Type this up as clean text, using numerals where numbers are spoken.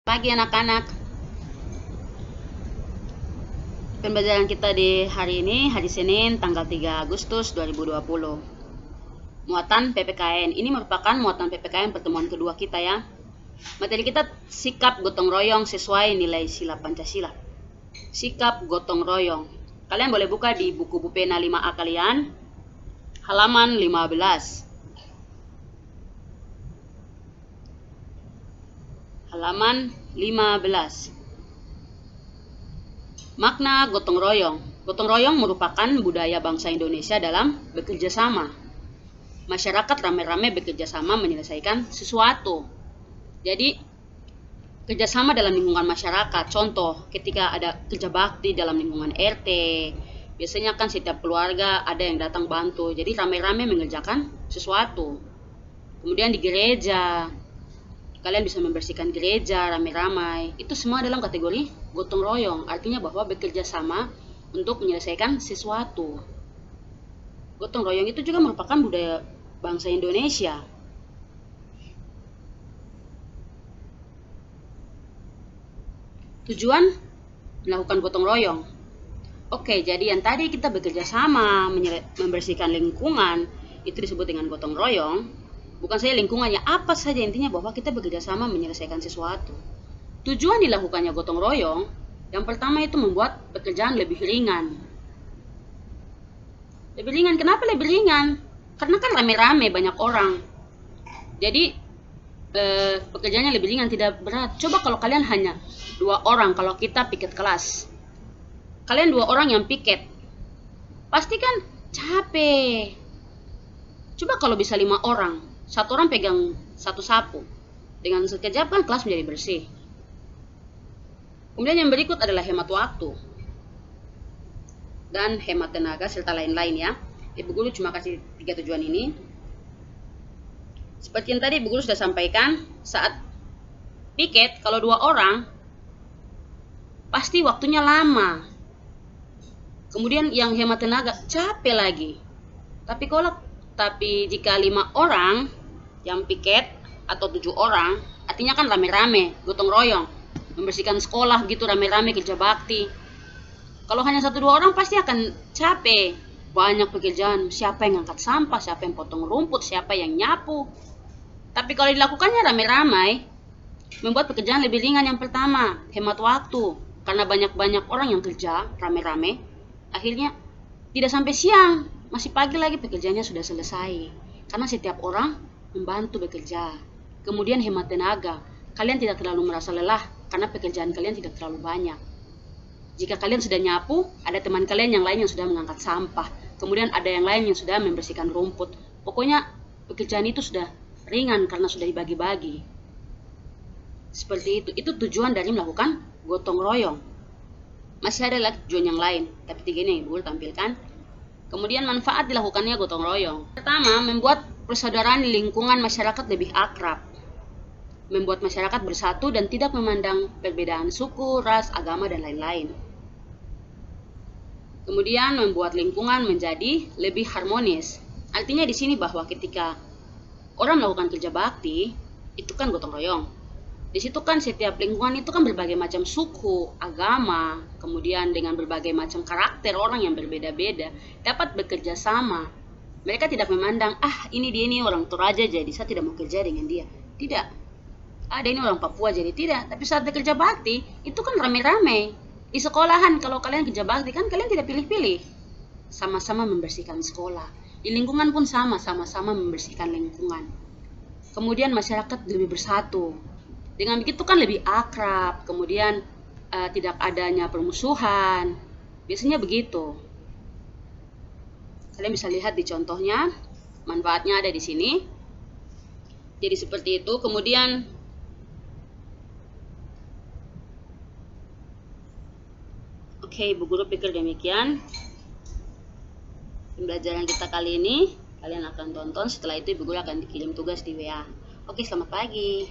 Pagi anak-anak. Pembelajaran kita di hari ini, hari Senin, tanggal 3 Agustus 2020. Muatan PPKN. Ini merupakan muatan PPKN pertemuan kedua kita ya. Materi kita sikap gotong royong sesuai nilai sila Pancasila. Sikap gotong royong. Kalian boleh buka di buku pena 5A kalian, halaman 15. Halaman 15. Makna gotong royong. Gotong royong merupakan budaya bangsa Indonesia dalam bekerja sama. Masyarakat rame-rame bekerja sama menyelesaikan sesuatu. Jadi, kerjasama dalam lingkungan masyarakat. Contoh, ketika ada kerja bakti dalam lingkungan RT, biasanya kan setiap keluarga ada yang datang bantu. Jadi rame-rame mengerjakan sesuatu. Kemudian di gereja, kalian bisa membersihkan gereja rame-ramai. Itu semua dalam kategori gotong royong. Artinya bahwa bekerja sama untuk menyelesaikan sesuatu. Gotong royong itu juga merupakan budaya bangsa Indonesia. Tujuan melakukan gotong royong. Oke, jadi yang tadi kita bekerja sama membersihkan lingkungan, itu disebut dengan gotong royong. Bukan saja lingkungannya, apa saja, intinya bahwa kita bekerja sama menyelesaikan sesuatu. Tujuan dilakukannya gotong royong, yang pertama itu membuat pekerjaan lebih ringan. Lebih ringan, kenapa lebih ringan? Karena kan rame-rame banyak orang. Jadi pekerjaannya lebih ringan, tidak berat. Coba kalau kalian hanya 2 orang, kalau kita piket kelas. Kalian 2 orang yang piket, pasti kan capek. Coba kalau bisa 5 orang, 1 orang pegang 1 sapu. Dengan sekejap kan kelas menjadi bersih. Kemudian yang berikut adalah hemat waktu dan hemat tenaga serta lain-lain ya. Ibu guru cuma kasih 3 tujuan ini. Seperti yang tadi Ibu guru sudah sampaikan, saat piket kalau 2 orang pasti waktunya lama. Kemudian yang hemat tenaga capek lagi. Tapi jika 5 orang yang piket atau 7 orang, artinya kan rame-rame, gotong royong, membersihkan sekolah gitu rame-rame kerja bakti. Kalau hanya 1-2 orang pasti akan capek. Banyak pekerjaan, siapa yang angkat sampah, siapa yang potong rumput, siapa yang nyapu. Tapi kalau dilakukannya rame-ramai, membuat pekerjaan lebih ringan. Yang pertama, hemat waktu. Karena banyak-banyak orang yang kerja rame-rame, akhirnya tidak sampai siang, masih pagi lagi pekerjaannya sudah selesai. Karena setiap orang membantu bekerja. Kemudian hemat tenaga. Kalian tidak terlalu merasa lelah karena pekerjaan kalian tidak terlalu banyak. Jika kalian sudah nyapu, ada teman kalian yang lain yang sudah mengangkat sampah. Kemudian ada yang lain yang sudah membersihkan rumput. Pokoknya pekerjaan itu sudah ringan karena sudah dibagi-bagi. Seperti itu. Itu tujuan dari melakukan gotong royong. Masih ada lagi tujuan yang lain, tapi 3 ini yang Ibu tampilkan. Kemudian manfaat dilakukannya gotong royong. Pertama, membuat persaudaraan di lingkungan masyarakat lebih akrab. Membuat masyarakat bersatu dan tidak memandang perbedaan suku, ras, agama, dan lain-lain. Kemudian membuat lingkungan menjadi lebih harmonis. Artinya di sini bahwa ketika orang melakukan kerja bakti, itu kan gotong royong. Di situ kan setiap lingkungan itu kan berbagai macam suku, agama, kemudian dengan berbagai macam karakter orang yang berbeda-beda dapat bekerja sama. Mereka tidak memandang, ini dia ini orang Toraja jadi saya tidak mau kerja dengan dia. Tidak. Ada ini orang Papua jadi tidak. Tapi saat bekerja bakti, itu kan rame-rame. Di sekolahan kalau kalian kerja bakti kan kalian tidak pilih-pilih. Sama-sama membersihkan sekolah. Di lingkungan pun sama-sama membersihkan lingkungan. Kemudian masyarakat lebih bersatu. Dengan begitu kan lebih akrab, kemudian tidak adanya permusuhan. Biasanya begitu. Kalian bisa lihat di contohnya, manfaatnya ada di sini. Jadi seperti itu. Kemudian Ibu guru pikir demikian pembelajaran kita kali ini. Kalian akan tonton, setelah itu Ibu guru akan dikirim tugas di WA. Selamat pagi.